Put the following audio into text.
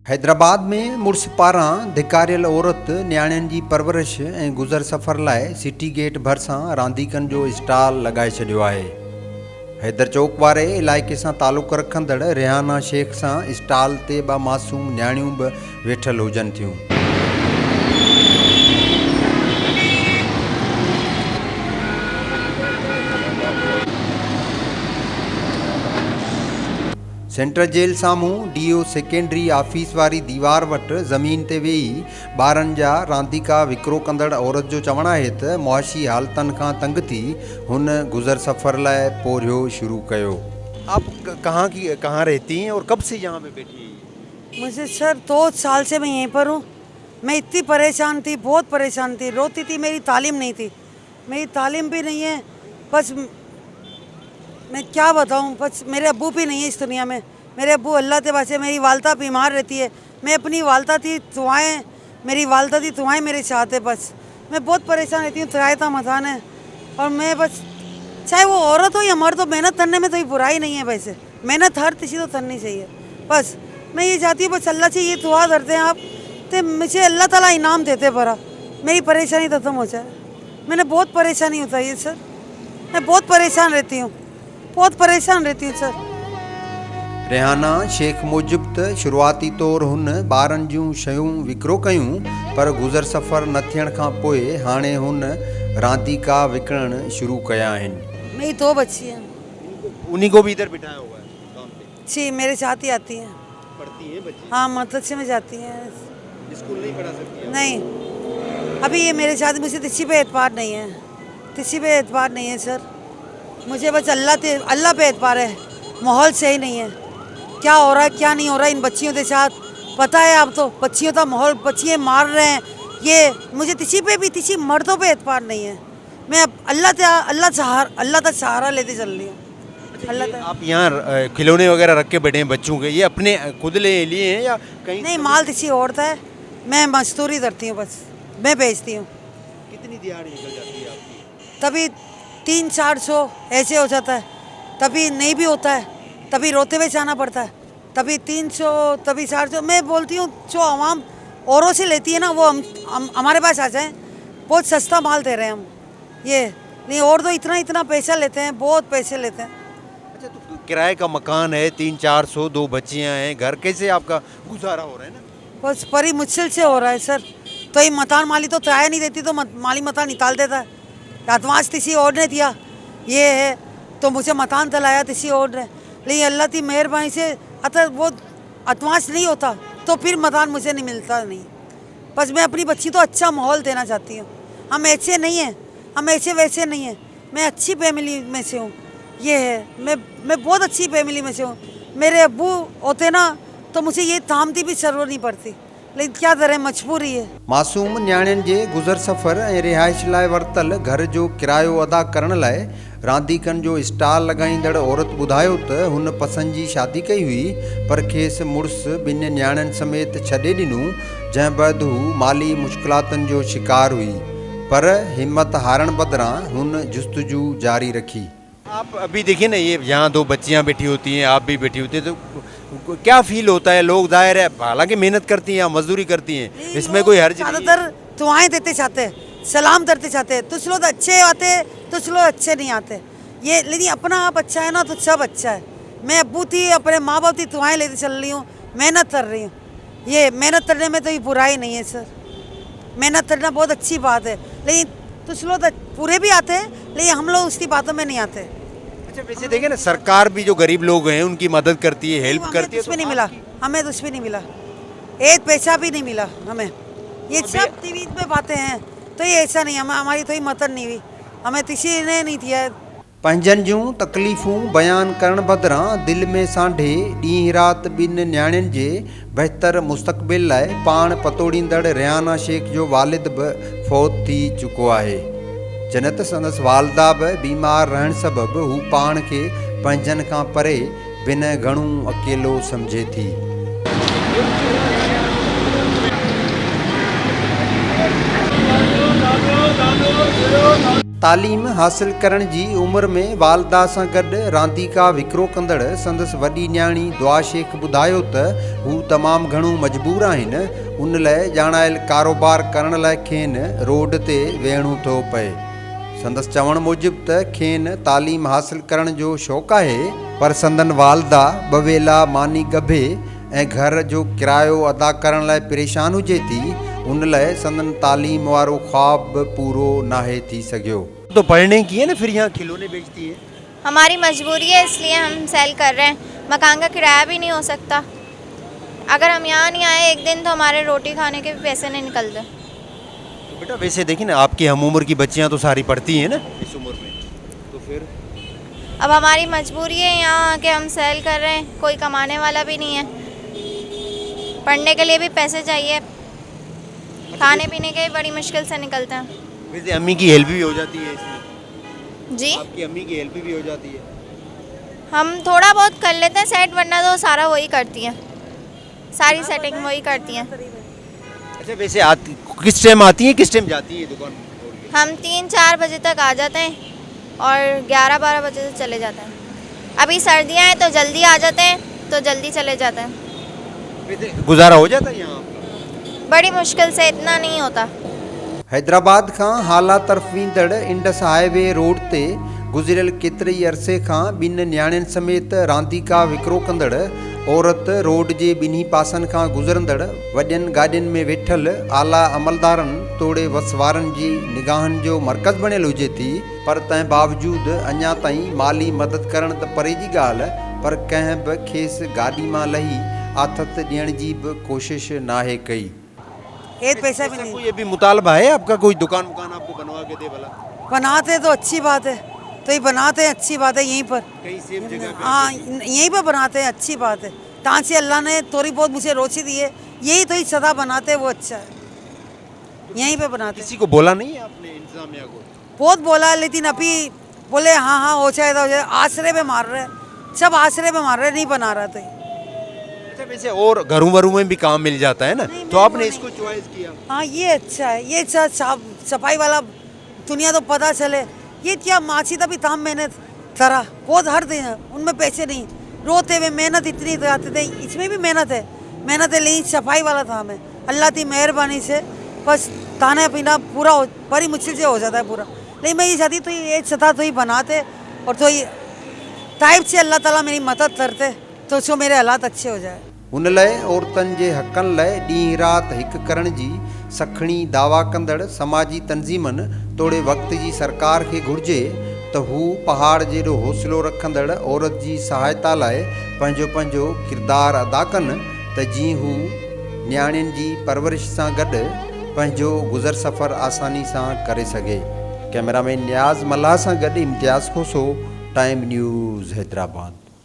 हैदराबाद में मुड़ुस पारां धिकारियल औरत न्याणियुनि जी परवरिश ऐं गुज़र सफ़र लाइ सिटी गेट भरिसां रांदीकनि जो स्टॉल लॻाए छॾियो आहे। हैदर चौक वारे इलाइक़े सां तालुक़ु रखंदड़ रिहाना शेख सां स्टॉल ते ॿ मासूम न्याणियूं बि वेठल हुजनि थियूं। सेंट्रल जेल साम्हूं DO सेकेंडरी ऑफिस वारी दीवार वटि ज़मीन ते वेही ॿारनि जा रांदीका विकिरो कंदड़ औरत जो चवणु आहे त मुआशी हालतनि खां तंग थी हुन गुज़र सफ़र लाइ पोरियो शुरू कयो। आप कहाँ रहती हैं और कब से यहाँ पे बैठी हैं? मुझे सर 2 साल से मैं यहीं पर हूँ। मैं इतनी परेशान थी, बहुत परेशान थी, रोती थी। मेरी तालीम नहीं थी, मेरी तालीम भी नहीं है। बस मैं क्या बताऊँ, बस मेरे अब्बू भी नहीं है इस दुनिया में। मेरे अब्बू अल्लाह के वास्ते, मेरी वालदा बीमार रहती है। मैं अपनी वालदा थी दुआएं, मेरी वालदा थी दुआएं मेरे साथ है। बस मैं बहुत परेशान रहती हूँ, किराया मकान है। और मैं बस, चाहे वो औरत हो या मर्द हो, मेहनत करने में तो ये बुराई नहीं है। वैसे मेहनत हर किसी को करनी चाहिए। बस मैं ये चाहती हूँ, बस अल्लाह से ये दुआ करते हैं आप तो मुझे अल्लाह ताला इनाम देते भरा, मेरी परेशानी खत्म हो जाए। मैंने बहुत परेशानी उठाई है सर, मैं बहुत परेशान रहती हूँ, बहुत परेशान रहती हूँ सर। रिहाना शेख मूजिब त शुरूआती तौरु हुन ॿारनि जूं शयूं विकिरो कयूं, पर गुज़र सफ़र न थियण खां पोइ हाणे हुन रांदीका विकिणणु शुरू कया आहिनि। मेरी 2 बच्ची हैं। उन्हीं को भी इधर बिठाया हुआ है काम पे? जी, मेरे साथ ही आती हैं। पढ़ती हैं बच्ची? हाँ, मदरसे में जाती हैं। स्कूल नहीं पढ़ा सकती है? नहीं, अभी ये मेरे साथ, मुझे किसी पे एतबार नहीं है, किसी पे एतबार नहीं है सर। मुझे बस अल्लाह पे एतबार है। माहौल सही नहीं है, क्या हो रहा है क्या नहीं हो रहा है इन बच्चियों के साथ पता है। आप तो बच्चियों का माहौल, बच्चियाँ मार रहे हैं ये, मुझे किसी पे भी, किसी मर्दों पे एतबार नहीं है। मैं अब अल्लाह तक सहारा लेते चल रही हूँ। आप यहाँ खिलौने वगैरह रख के बैठे हैं बच्चों के, ये अपने खुद ले लिए हैं या कहीं? नहीं, माल किसी और है। मैं मजदूरी करती हूँ, बस मैं बेचती हूँ। कितनी दिहाड़ी निकल जाती है आपकी? तभी 300-400 ऐसे हो जाता है, तभी नहीं भी होता है, तभी रोते हुए जाना पड़ता है। तभी 300, तभी 400। मैं बोलती हूँ जो आवाम औरों से लेती है ना, वो हम हमारे पास आ जाएं, बहुत सस्ता माल दे रहे हैं हम। ये नहीं, और तो इतना पैसा लेते हैं, बहुत पैसे लेते हैं। अच्छा, तो किराए का मकान है, 300-400, 2 बच्चियाँ हैं, घर कैसे आपका गुजारा हो रहा है ना? बस बड़ी मुश्किल से हो रहा है सर। तो ये मकान माली तो किराया नहीं देती, तो माली मकान निकाल देता है। एडवांस किसी और ने दिया, ये है तो मुझे मकान दिलाया किसी और ने। लेकिन अल्लाह की मेहरबानी से अगर वो एडवांस नहीं होता तो फिर मकान मुझे नहीं मिलता नहीं। बस मैं अपनी बच्ची को अच्छा माहौल देना चाहती हूँ। हम ऐसे नहीं हैं, हम ऐसे वैसे नहीं हैं। मैं अच्छी फैमिली में से हूँ, ये है, मैं बहुत अच्छी फैमिली में से हूँ। मेरे अब्बू होते ना तो मुझे ये तामती भी ज़रूरत नहीं पड़ती, लेकिन क्या करें, मजबूरी है। मासूम न्याणियुनि जे गुज़र सफ़र ऐं रिहाइश लाइ वरितल घर जो किरायो अदा करण लाइ रांदीकनि जो स्टॉल लॻाईंदड़ औरत ॿुधायो त हुन पसंदि जी शादी कई हुई, पर खेसि मुड़ुस 2 न्याणियुनि समेत छॾे ॾिनूं, जंहिं बैदि हू माली मुश्किलातुनि जो शिकार हुई, पर हिम्मत हारण बदिरां हुन जुस्तजू जारी रखी। आप अभी देखिए ना, ये यहाँ 2 बच्चियाँ बैठी होती हैं, आप भी बैठी होती हैं, तो क्या फील होता है? लोग जाहिर है हालांकि मेहनत करती हैं, मजदूरी करती हैं, इसमें कोई हर्ज नहीं है। ज़्यादातर दुआएं देते चाहते हैं, सलाम करते चाहते हैं। कुछ लोग अच्छे आते, कुछ लोग अच्छे नहीं आते। ये लेकिन अपना आप अच्छा है ना तो सब अच्छा है। मैं अब्बू थी, अपने माँ बाप की दुआएं लेते चल रही हूँ, मेहनत कर रही हूँ। ये मेहनत करने में तो ये बुराई नहीं है सर, मेहनत करना बहुत अच्छी बात है। लेकिन कुछ लोग पूरे भी आते हैं, लेकिन हम लोग उसकी बातों में नहीं आते। अच्छा, वैसे देखें ना, सरकार भी जो गरीब लोग हैं उनकी मदद करती है, हेल्प करती है। कुछ भी नहीं मिला हमें, कुछ भी नहीं मिला, एक पैसा भी नहीं मिला हमें। ये सब टीवी पे बातें हैं, तो ये ऐसा नहीं, हमारी तो मदद नहीं हुई, हमें किसी ने नहीं दिया। पंहिंजनि जूं तकलीफ़ूं बयानु करण बदिरां दिलि में सांढे ॾींहुं राति 2 न्याणियुनि जे बहितर मुस्तक़बिल लाइ पाण पतोड़ींदड़ रिहाना शेख जो वालिद बि फ़ौत थी चुको आहे। जनत संदसि वालदा बि बीमार रहण सबबि हू पाण खे पंहिंजनि खां परे बिन घणो अकेलो सम्झे थी। तालीम हासिल करण जी उमिरि में वालदा सां गॾु रांदीका विकिरो कंदड़ संदसि वॾी न्याणी दुआ शेख ॿुधायो त हू तमामु घणो मजबूर आहिनि, उन लाइ ॼाणायल कारोबार करण लाइ खेनि रोड ते वेहणो थो पए। संदसि चवण मूजिबि त खेनि तालीम हासिल करण जो शौक़ु आहे, पर संदन वालदा ॿवेला मानी गभे ऐं घर जो किरायो अदा करण लाइ परेशान हुजे थी, उन लाइ संदन तालीम वारो ख्वाब बि पूरो नाहे थी सघियो। तो पढ़ने की है ना, फिर यहाँ खिलौने बेचती है। हमारी मजबूरी है, इसलिए हम सेल कर रहे हैं। मकान का किराया भी नहीं हो सकता। अगर हम यहाँ नहीं आए एक दिन तो हमारे रोटी खाने के भी पैसे नहीं निकलते। तो बेटा वैसे देखिए ना, आपकी हम उम्र की बच्चियाँ तो सारी पढ़ती हैं ना इस उम्र में, तो फिर अब हमारी मजबूरी है यहाँ आके हम सेल कर रहे हैं, कोई कमाने वाला भी नहीं है। पढ़ने के लिए भी पैसे चाहिए, खाने पीने के भी बड़ी मुश्किल से निकलते हैं। वैसे अम्मी की हेल्प भी हो जाती है इसमें? जी, आपकी अम्मी की हेल्प भी हो जाती है? हम थोड़ा बहुत कर लेते हैं सेट, वरना तो सारा वही करती हैं, सारी सेटिंग वही करती हैं। अच्छा वैसे आती किस टाइम आती है, किस टाइम जाती है दुकान? हम 3-4 बजे तक आ जाते हैं और 11-12 बजे से चले जाते हैं। अभी सर्दियाँ हैं तो जल्दी आ जाते हैं, तो जल्दी चले जाते हैं। वैसे गुजारा हो जाता है यहाँ आपका? बड़ी मुश्किल से, इतना नहीं होता। हैदराबाद खां हाला तरफ़ वेंदड़ इंडस हाईवे रोड ते गुज़िरियल केतिरे ई अरसे खां ॿिनि न्याणियुनि समेत रांदीका विकिरो कंदड़ औरत रोड जे ॿिन्ही पासनि खां गुज़रंदड़ वॾियुनि गाॾियुनि में वेठल आला अमलदारनि तोड़े वसवारनि जी निगाहनि जो मर्कज़ बणियल हुजे थी, पर तंहिं बावजूदि अञा ताईं माली मदद करण त परे जी ॻाल्हि, पर कंहिं बि खेसि गाॾी मां लही आथत ॾियण जी बि कोशिश नाहे कई। एक पैसा भी नहीं। ये भी मुतालबा है आपका, कोई दुकान आपको बनवा के दे भला? बनाते तो अच्छी बात है, तो ये बनाते हैं अच्छी बात है यहीं पर। कहीं सेफ जगह पे? हाँ यहीं पर बनाते हैं, अच्छी बात है। तां से अल्लाह ने थोड़ी बहुत मुझे रोशी दी है, यही तो ही सदा बनाते हैं, वो अच्छा है, यहीं पे बनाते हैं। किसी को बोला नहीं है आपने इंतजामिया को? बहुत बोला, लेकिन अभी बोले हाँ हो जाए तो हो जाए। आसरे पे मार रहे हैं, सब आसरे पे मार रहे हैं, नहीं बना रहा तो। अच्छा वैसे और घरों वरों में भी काम मिल जाता है ना, तो आपने इसको चॉइस किया? हाँ ये अच्छा है, ये सफाई वाला दुनिया तो पता चले। ये क्या मासी तभी था मेहनत करा, बहुत हर दिन उनमें पैसे नहीं, रोते हुए मेहनत इतनी आते थे, इसमें भी मेहनत है लेकिन सफाई वाला था। हमें अल्लाह की मेहरबानी से बस खाना पीना पूरा बड़ी मुश्किल से हो जाता है पूरा, लेकिन मैं ये चाहती तो ये सदा तो ही बनाते और तो ये टाइप से अल्लाह ताला मेरी मदद करते तो उसको मेरे हालात अच्छे हो जाए। उन लाइ औरतुनि जे हक़नि लाइ ॾींहुं राति हिकु करण जी सखणी दावा कंदड़ समाजी तंज़ीमनि तोड़े वक़्त जी सरकार खे घुर्जे त हू पहाड़ जहिड़ो हौसलो रखंदड़ औरत जी सहायता लाइ पंहिंजो किरदारु अदा कनि, त जीअं हू न्याणियुनि जी परवरिश सां गॾु पंहिंजो गुज़र सफ़र आसानी सां करे सघे। कैमरामैन नियाज़ मल्हा सां गॾु इम्तियाज़ खोसो, टाइम न्यूज़ हैदराबाद।